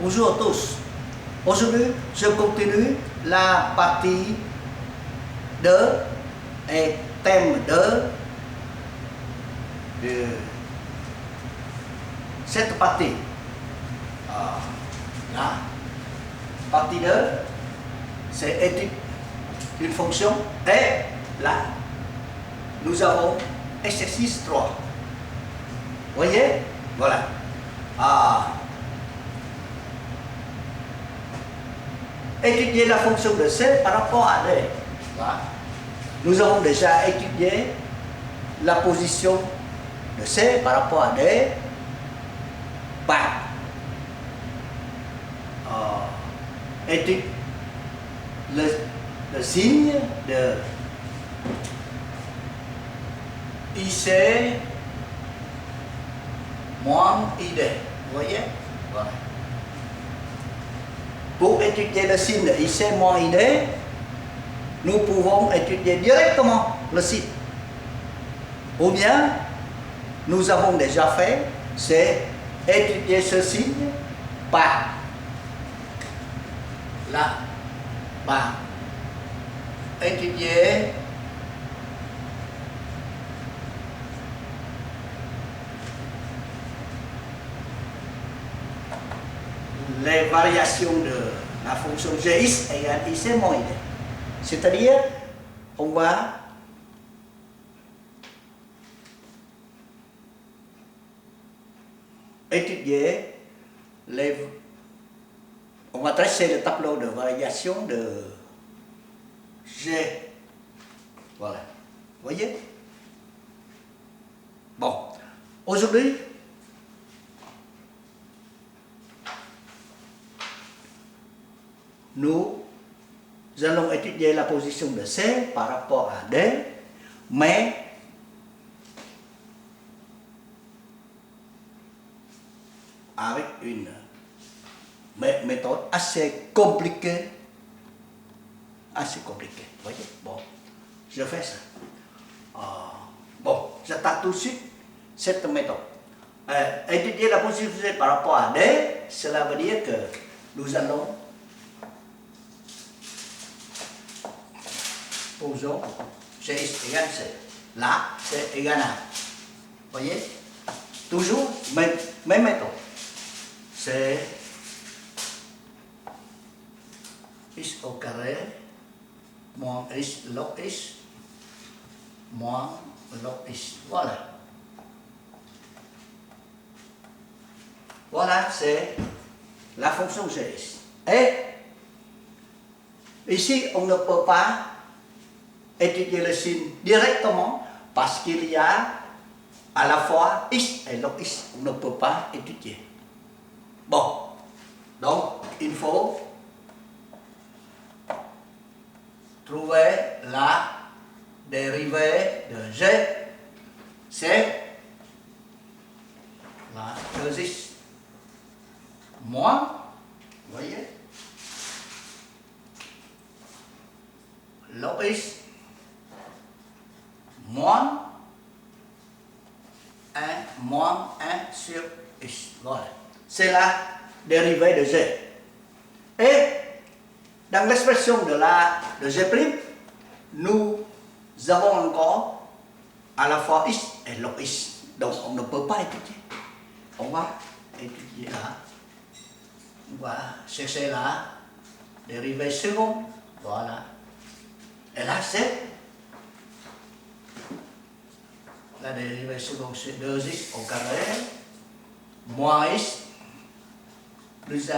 Bonjour à tous. Aujourd'hui, je continue la partie 2 et thème 2 de cette partie. La partie 2, c'est étude d'une fonction et là, nous avons exercice 3. Vous voyez? Voilà. Étudier la fonction de C par rapport à D. Voilà. Nous avons déjà étudié la position de C par rapport à D par étude le signe de IC moins ID. Vous voyez? Voilà. Pour étudier le signe de IC moins ID, nous pouvons étudier directement le signe. Ou bien, nous avons déjà fait, c'est étudier ce signe par là, par étudier les variations de la fonction Gx égale IC moins ID. C'est-à-dire, on va étudier on va tracer le tableau de variation de G. Voilà. Vous voyez? Bon. Aujourd'hui, nous allons étudier la position de C par rapport à D, mais avec une méthode assez compliquée. Vous voyez? Bon, je fais ça. Bon, j'attaque tout de suite cette méthode. Étudier la position de C par rapport à D, cela veut dire que nous allons posons Gx égale C. Là, c'est égal à. Vous voyez? Toujours même méthode. C'est x au carré moins x log x moins log x. Voilà. Voilà, c'est la fonction Gx. Et ici, on ne peut pas étudier le signe directement parce qu'il y a à la fois x et log x. On ne peut pas étudier. Bon, donc il faut trouver la dérivée de G. C'est la 2x moins, vous voyez, log x moins 1 sur x. Voilà. C'est la dérivée de G. Et dans l'expression de G', nous avons encore à la fois x et log x. Donc on ne peut pas étudier. On va étudier là. On va chercher la dérivée seconde. Voilà. Et là c'est la dérivée seconde, c'est 2x au carré moins x plus 1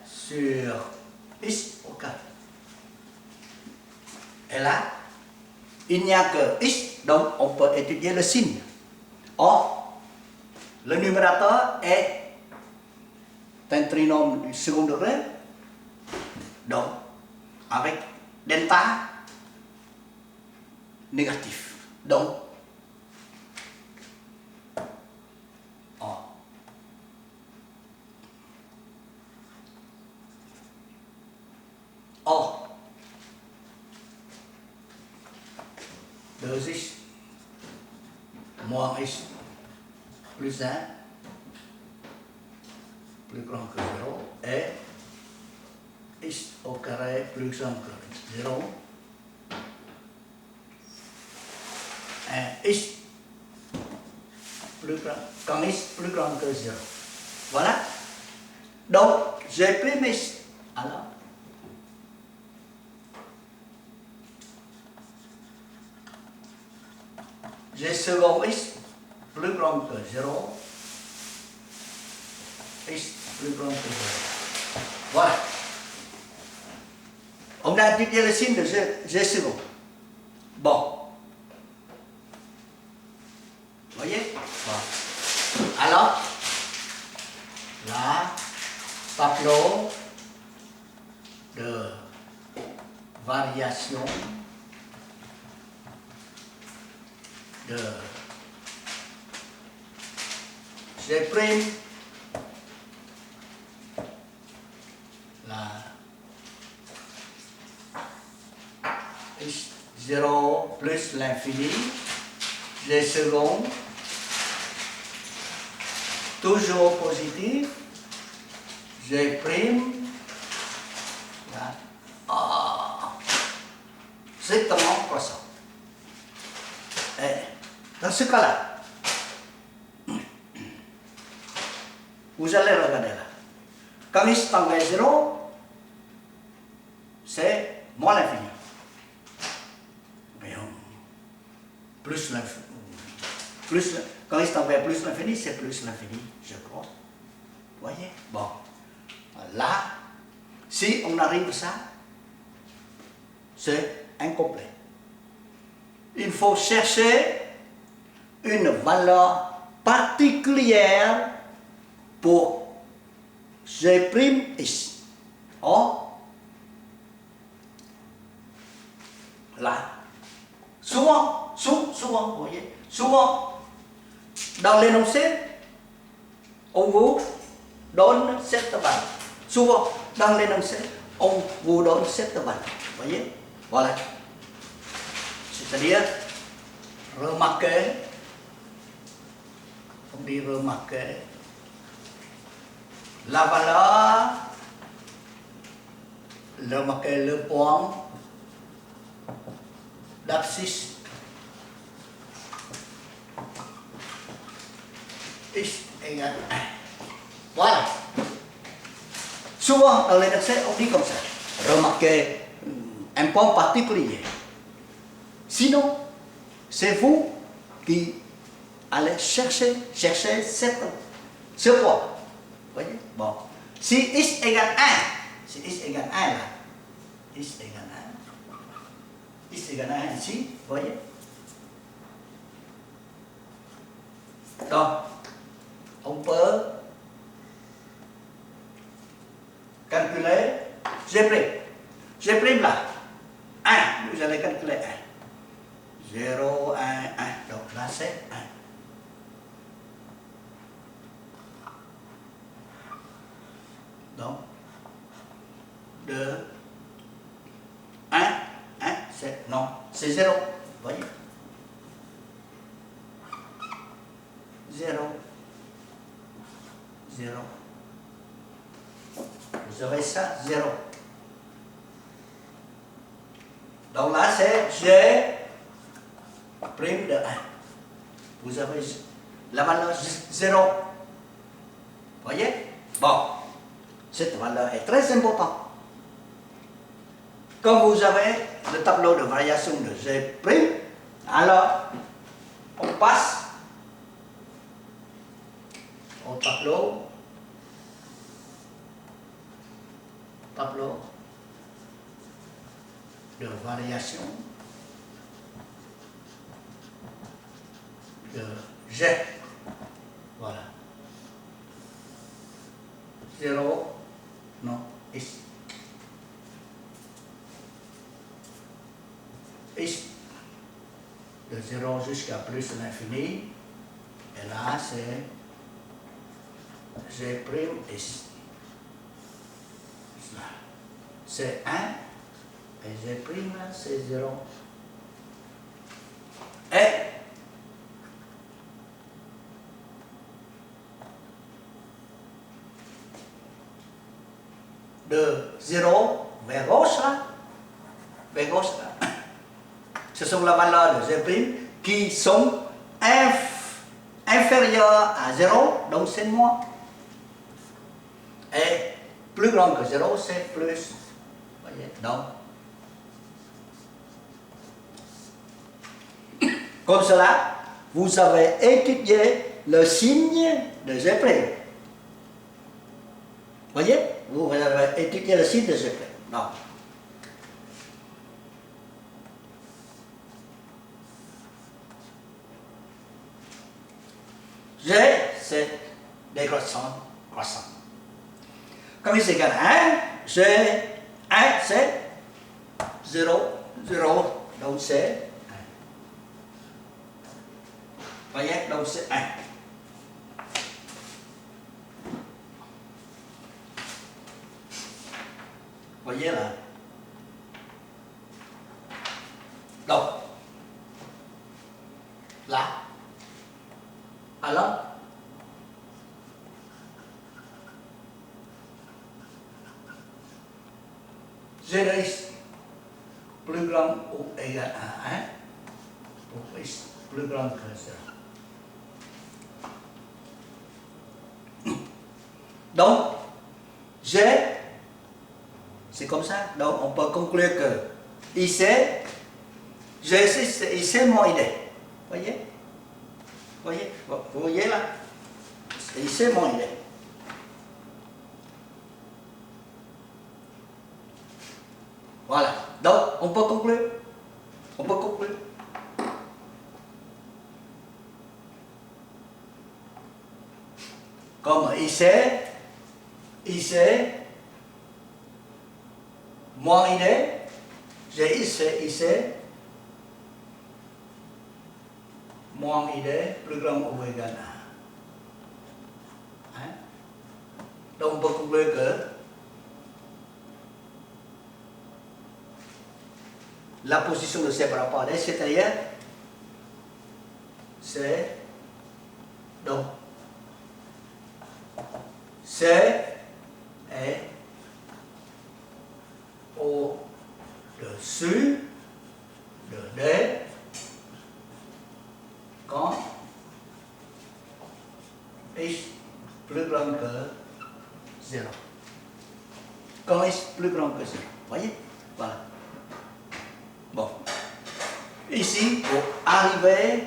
sur x au carré. Et là, il n'y a que x, donc on peut étudier le signe. Or, le numérateur est un trinôme du second degré, donc avec delta négatif. Donc, Or, 2x moins x plus 1 plus grand que 0 et x au carré plus grand que 0 et x plus grand, quand x plus grand que 0. Voilà. Donc, j'ai pris mes... Alors, j'ai second x plus grand que 0, x plus grand que 0. Voilà. On a étudié le signe de G second. Bon. Vous voyez? Bon. Alors, là, tableau de variation de G', là, x0 plus l'infini, G second, toujours positif, G', là, strictement croissant. Et dans ce cas-là, vous allez regarder là. Quand x tend vers 0, c'est moins l'infini. Plus l'infini. Quand x tend vers plus l'infini, c'est plus l'infini, je crois. Vous voyez? Bon. Là, si on arrive à ça, c'est incomplet. Il faut chercher une valeur particulière pour G'(x). Or, là, souvent, vous voyez, souvent, dans l'énoncé, on vous donne cette valeur. Souvent, dans l'énoncé, on vous donne cette valeur. Vous voyez? Voilà. C'est-à-dire, remarquez, on dit remarquez, la valeur, remarquez le point d'abscisse x égale 1. Voilà. Souvent, dans l'énoncé, on dit comme ça. Remarquez un point particulier. Sinon, c'est vous qui allez chercher ce point. Vous voyez? Bon. Si x égale 1, si x égale 1 là, x égale 1 ici, vous voyez? Donc, on peut calculer G'. G' là, 1, vous allez calculer 1. 0, 1, 1, donc là c'est 1. Donc, 2, 1, 1, c'est, non, c'est 0, vous voyez? 0, 0. Vous avez ça, 0. Donc là, c'est G' de 1. Vous avez la valeur 0. Vous voyez? Bon. Cette valeur est très importante. Quand vous avez le tableau de variation de G', alors on passe au tableau de variation de G. Voilà. 0, non, x. X de 0 jusqu'à plus l'infini. Et là, c'est G'(x). C'est 1 et G' là, c'est 0. Et de 0 vers gauche là, ce sont les valeurs de G' qui sont inférieures à 0, donc c'est moins. Et plus grand que 0, c'est plus. Voyez, donc. Comme cela, vous avez étudié le signe de G'. Voyez, vous avez étudié le signe de G'. Non. G, c'est décroissant, croissant. Comme ici égale 1, G, 1, c'est 0, 0, donc c'est 1. Voyez, donc c'est 1. Voyez là. Donc, là. Alors, G de x plus grand ou égal à 1 pour x plus grand que 0. Donc, G, c'est comme ça. Donc, on peut conclure que IC, G6, c'est IC moins ID. Voyez? Voyez? Vous voyez là? C'est IC moins ID. Voilà. Donc, on peut conclure. On peut conclure. Comme IC moins ID, GX c'est IC moins ID plus grand ou égal à 1. Donc on peut conclure que la position de C par rapport à D, c'est-à-dire c'est donc C est au-dessus de D quand x plus grand que 0. Quand x plus grand que 0. Voyez? Voilà. Bon. Ici, pour arriver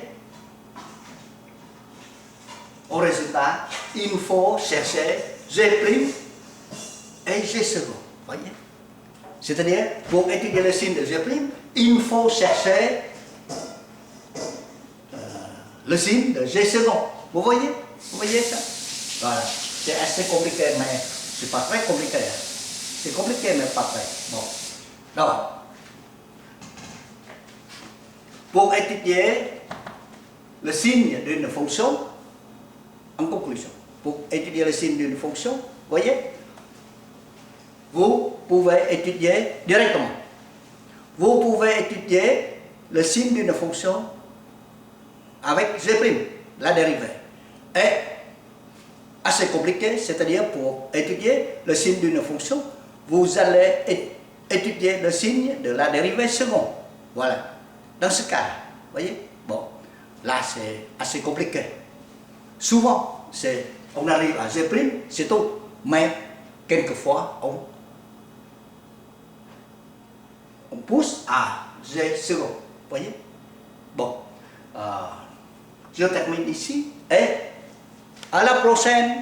au résultat, il faut chercher G' et G second. Voyez? C'est-à-dire, pour étudier le signe de G', il faut chercher le signe de G second. Vous voyez? Vous voyez ça? Voilà. C'est assez compliqué, mais c'est pas très compliqué. C'est compliqué, mais pas très. Bon. Donc, pour étudier le signe d'une fonction, en conclusion, pour étudier le signe d'une fonction, voyez, vous pouvez étudier directement. Vous pouvez étudier le signe d'une fonction avec G', la dérivée. Et assez compliqué, c'est-à-dire pour étudier le signe d'une fonction, vous allez étudier le signe de la dérivée seconde. Voilà. Dans ce cas, voyez, bon, là c'est assez compliqué. Souvent, on arrive à G', c'est tout. Mais quelquefois, on pousse à G second. Voyez? Bon, je termine ici et à la prochaine.